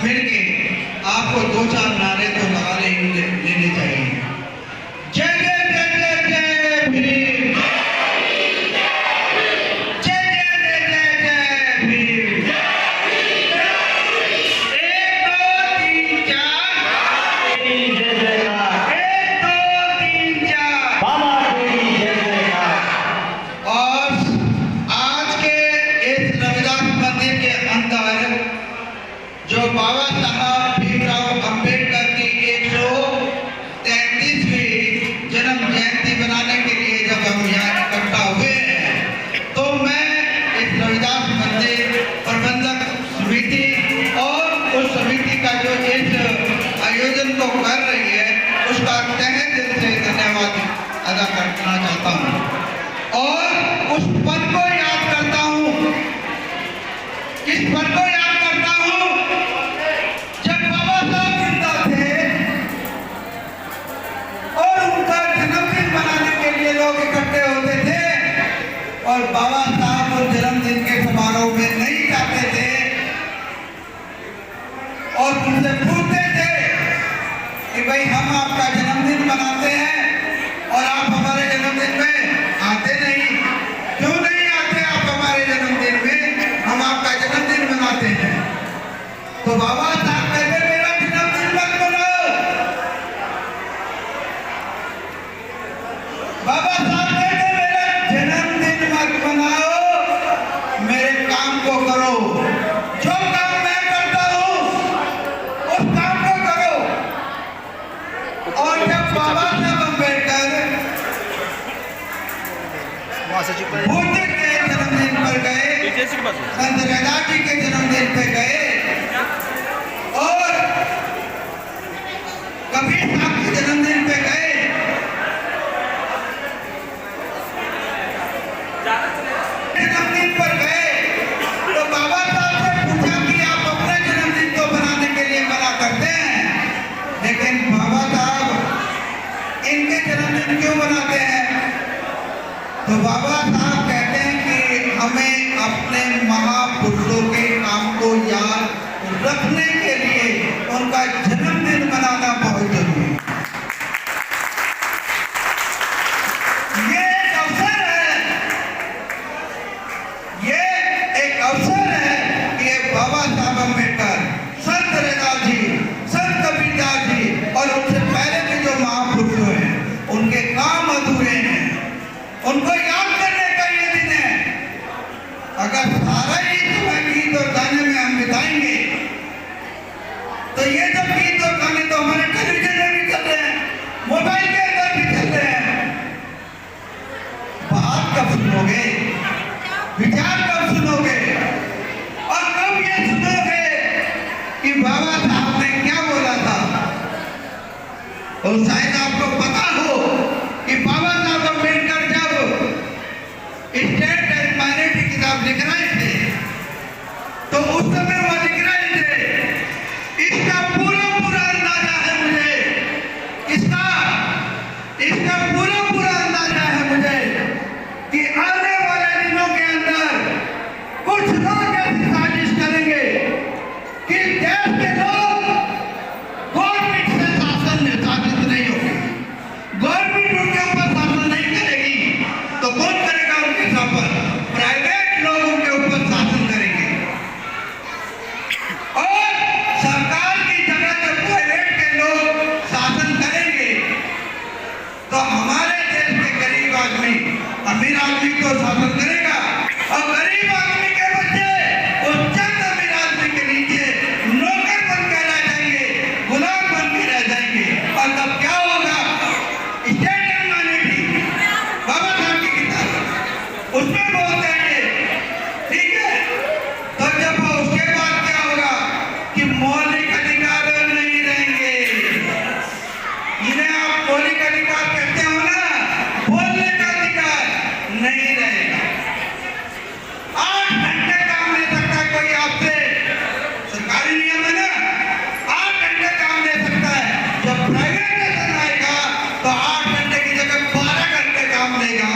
मिलके आपको दो चार नारे तो लगा लेने चाहिए। जय जय जय जय जय भीम, जय जय जय जय जय भीम। एक दो तीन चार, एक दो तीन चार। और आज के इस रविदास मंदिर के अंदर जो बाबा साहब भीमराव अंबेडकर की 133वीं जन्म जयंती बनाने के लिए जब हम यहाँ इकट्ठा हुए हैं, तो मैं इस रविदास मंदिर प्रबंधक समिति और उस समिति का जो इस आयोजन को कर रही है उसका तहे दिल से धन्यवाद अदा करना चाहता हूँ और उस पद को याद करता हूँ, इस पद को याद करता हूँ जब बाबा साहब जिंदा थे और उनका जन्मदिन मनाने के लिए लोग इकट्ठे होते थे और बाबा साहब उस जन्मदिन के समारोह में नहीं जाते थे और उनसे पूछते थे कि भाई हम आपका जन्मदिन मनाते हैं और आप हमारे जन्मदिन में आते नहीं, क्यों नहीं आते आप हमारे जन्मदिन में, हम आपका जन्मदिन मनाते हैं। तो बाबा साहब कहते मेरा जन्मदिन मत मनाओ, बाबा साहब कहते मेरा जन्मदिन मत मनाओ, मेरे काम को करो, जो काम मैं करता हूँ उस काम को करो। और जब बाबा साहब अम्बेडकर बुद्ध के जन्मदिन पर गए, संत रैदास जी के जन्मदिन पे गए और कबीर साहब के जन्मदिन पे गए, जन्मदिन पर गए, तो बाबा साहब से पूछा कि आप अपने जन्मदिन को बनाने के लिए मना करते हैं, लेकिन बाबा साहब इनके जन्मदिन क्यों मनाते हैं? तो बाबा साहब कहते हैं कि हमें अपने महापुरुषों के काम को याद रखने के लिए उनका जन्मदिन मनाना बहुत जरूरी है। ये एक अवसर है, ये एक अवसर है कि बाबा साहब अम्बेडकर, संत रैदास जी, संत कबीरदास जी और उनसे पहले के जो महापुरुष हैं उनके काम अधूरे हैं, उनको याद करने का ये दिन है। अगर सारा ही समय गीत और गाने में हम बिताएंगे तो ये जो गीत और गाने तो हमारे टेलीविजन में भी चल रहे हैं, मोबाइल के अंदर भी चल रहे हैं, बात कब सुनोगे, विचार कब सुनोगे और कब ये सुनोगे कि बाबा साहब ने क्या बोला था? और शायद आपको पता हो कि बाबा साहब अम्बेडकर जब स्टेट एंड माइनॉरिटी किताब लिख रहे थे तो उस समय वो लिख रहे थे, इसका पूरा अंदाजा है मुझे, इसका पूरा अंदाजा है मुझे कि आने वाले दिनों के अंदर कुछ लोग ऐसी साजिश करेंगे कि देश के लोग गवर्नमेंट से शासन में शासित नहीं होंगे, गवर्नमेंट उनके ऊपर शासन नहीं करेगी तो कौन करेगा उनके ऊपर? प्राइवेट लोग उनके ऊपर शासन करेंगे और सरकार की जगह जब प्राइवेट के लोग शासन करेंगे तो हमारे देश के गरीब आदमी, अमीर आदमी को शासन करेगा और गरीब आदमी के बच्चे उस चंद अमीर आदमी के नीचे नौकर बन के रह जाएंगे, गुलाम बन के रह जाएंगे। और तब क्या होगा? स्टेट एंड माइनॉरिटी बाबा साहब की किताब उसमें बोलते हैं ये, ठीक है? तो जब उसके बाद क्या होगा कि मौलिक अधिकार नहीं रहेंगे, इन्हें आप मौलिक अधिकार कहते हो ना, बोलने का अधिकार नहीं रहेगा। 8 घंटे काम ले सकता है कोई आपसे, सरकारी नियम है ना, 8 घंटे काम ले सकता है। जब प्राइवेटाइजेशन आएगा तो 8 घंटे की जगह 12 घंटे काम लेगा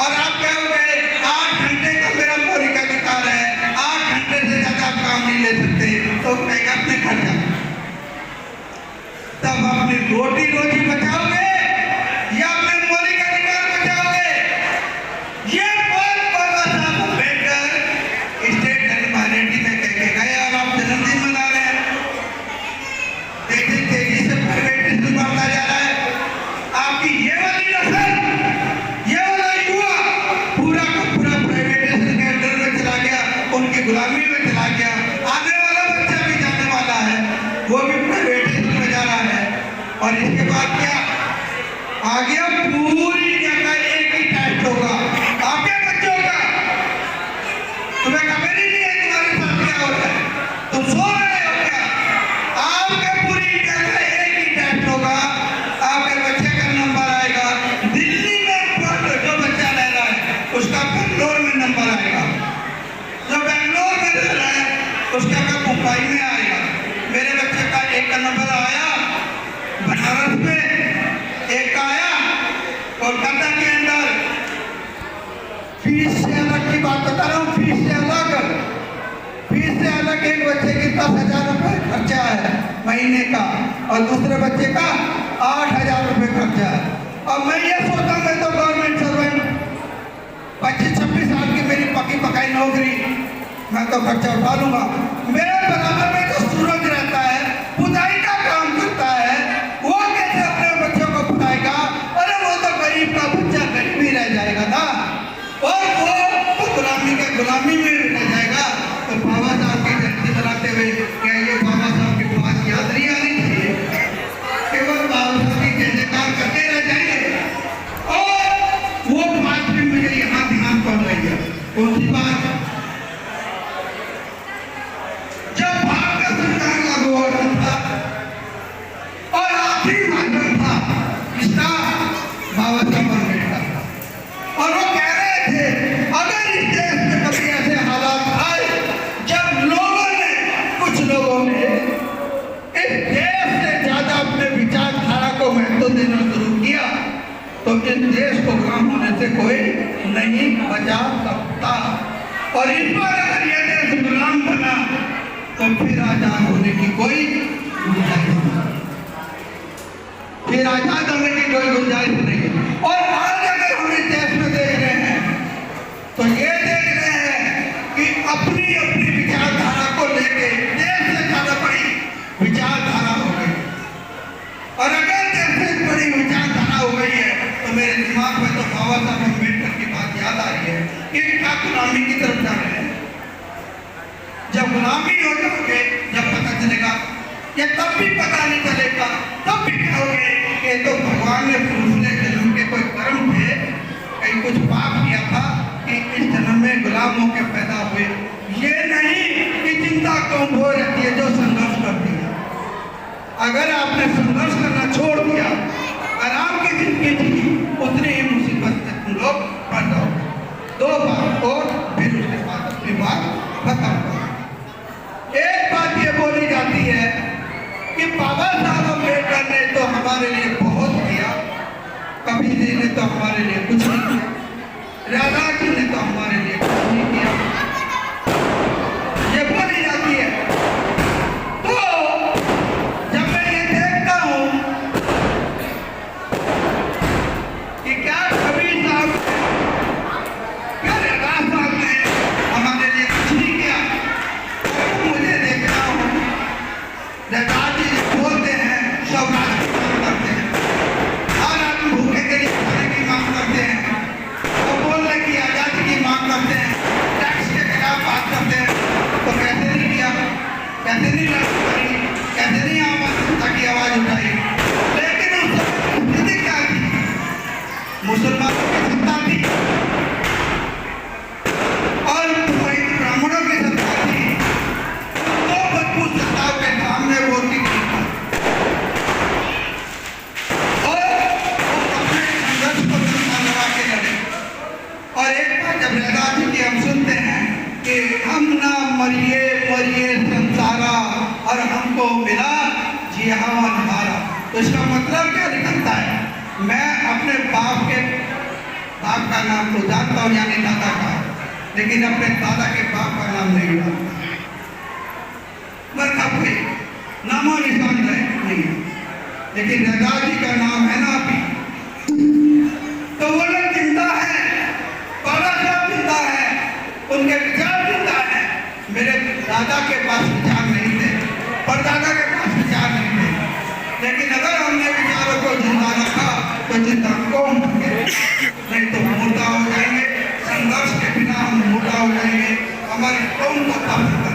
और आप कहोगे 8 घंटे का मेरा मौलिक अधिकार है, 8 घंटे से ज्यादा आप काम नहीं ले सकते, तो कहेगा अपने घर तब अपनी रोटी रोजी बचाओगे या अपने मौलिक अधिकार बचाओगे? ये बात बाबा साहब अम्बेडकर स्टेट माइनॉरिटी में कह के गए और आप जन्मदिन मना रहे हैं। देखिए तेजी से प्राइवेटाइजेशन बढ़ता जा रहा है। आपकी ये वाली नस्ल, ये वाला युवा पूरा का पूरा प्राइवेटाइजेशन के अंडर में चला गया, उनकी गुलामी में चला गया। आने वाला बच्चा भी जाने वाला है, वो भी प्राइवेटाइजेशन में जा रहा है। और इसके बाद क्या आ गया? पूरी जगह एक ही टेस्ट होगा आपके बच्चों का। तुम्हें खबर ही नहीं है तुम्हारे साथ क्या हो रहा है, तुम सो रहे हो क्या? आपके पूरी जगह एक ही टेस्ट होगा, आपके बच्चे का नंबर आएगा। दिल्ली में जो बच्चा रह रहा है उसका बेंगलोर में नंबर आएगा, जो बेंगलोर में रह रहा है उसका मुंबई में आएगा। मेरे बच्चे का एक का नंबर आया बनारस में, एक आया कोलकाता के अंदर। फीस से अलग की बात बता रहा हूँ, फीस से अलग एक बच्चे की 10,000 रुपये खर्चा है महीने का और दूसरे बच्चे का 8,000 रुपये खर्चा है। अब मैं ये सोचता हूँ मैं तो गवर्नमेंट सर्वेंट, 25-26 साल की मेरी पकी पकाई नौकरी, मैं तो खर्चा उठा लूंगा। मेरे बराबर में जो सूरज रहता है, पुताई का काम करता है, वो कैसे अपने बच्चों को पढ़ाएगा? अरे वो तो गरीब का बच्चा गरीब ही रह जाएगा ना, और वो तो गुलामी के गुलामी में रह जाएगा। तो बाबा साहब की जयंती मनाते हुए क्या ये बाबा साहब की बात याद नहीं आनी चाहिए? केवल बाबा साहब की जय जयकार करते रह जाएंगे। और वो बात भी मुझे यहाँ ध्यान पड़ रही है। कौन सी बात? जब भारत का संविधान लागू हो रहा था और आखिरी भाषण था इसका बाबा साहब अम्बेडकर, और वो कह रहे थे अगर इस देश में कभी ऐसे हालात आए जब कुछ लोगों ने इस देश से ज्यादा अपने विचारधारा को महत्व देना शुरू किया तो इस देश को गुलाम होने से कोई नहीं बचा सकता। और इस बार अगर यह देश गुलाम बना तो फिर आजाद होने की कोई गुंजाइश नहीं, फिर आजाद होने की कोई गुंजाइश नहीं। और आज अगर हम इस देश में देख रहे हैं तो ये देख रहे हैं कि अपनी अपनी विचारधारा को लेके देश से ज्यादा बड़ी विचारधारा हो गई। और अगर देश से बड़ी विचारधारा हो गई है तो मेरे दिमाग में तो बाबा साहब अम्बेडकर की बात याद आ रही है कि क्या गुलामी की तरफ जा रहे हैं। जब गुलामी हो जाओगे, जब पता चलेगा, या तब भी पता नहीं चलेगा, तब भी कहोगे कि तो भगवान ने पिछले जन्म के कोई कर्म थे, कहीं कुछ पाप किया था कि इस जन्म में गुलाम होकर पैदा हुए। ये नहीं कि चिंता कम हो रहती है जो संघर्ष करती है। अगर आपने संघर्ष करना छोड़ दिया, आराम की जिंदगी जी, उतनी ही मुसीबत से तुम लोग पड़ जाओगे। 2 बार और फिर उसके बाद अपनी बात खत्म करो। एक बात ये बोली जाती है कि बाबा साहब अम्बेडकर ने तो हमारे लिए बहुत किया, कबीर जी ने तो हमारे लिए कुछ नहीं किया, राधा जी ने तो हमारे लिए कुछ नहीं किया, ये बोली जाती है। तो जब मैं ये देखता हूँ कि क्या कबीर साहब, क्या राधा साहब ने हमारे लिए कुछ नहीं किया, तो मुझे देखता हूँ राधा जी बोलते हैं सब राज करते हैं, हर आदमी भूखे के लिए खाने की मांग करते हैं, वो बोलने की आजादी की मांग करते हैं, टैक्स के खिलाफ बात करते हैं। तो कैसे नहीं किया, कैसे नहीं लड़ी, कैसे नहीं आवाज की आवाज उठाई? लेकिन उस स्थिति क्या थी? मुसलमानों की सत्ता थी और ब्राह्मणों की सत्ता थी। दो मजबूत सत्ताओं के सामने वो टिकी और अपने संघर्ष को लगा के लड़े। और एक बार जब राधा जी की हम सुनते हैं कि हम ना मरिए मरिए संसारा और हमको मिला जिहां हारा, तो इसका मतलब क्या निकलता है? मैं अपने बाप का नाम तो जानता हूँ, यानी दादा का, लेकिन अपने दादा के बाप का नाम नहीं जानता। मतलब कोई नामो निशान नहीं है। लेकिन नेताजी का नाम है ना अभी, तो वो लोग जिंदा है, बाबा साहब जिंदा है, उनके विचार जिंदा है। मेरे दादा के पास विचार नहीं थे, परदादा के पास विचार नहीं थे, लेकिन अगर हमने विचारों को जिंदा रखा तो जिंदा कौन होंगे, नहीं तो मोटा हो जाएंगे। संघर्ष के बिना हम मोटा हो जाएंगे, हमारी कौन को काफी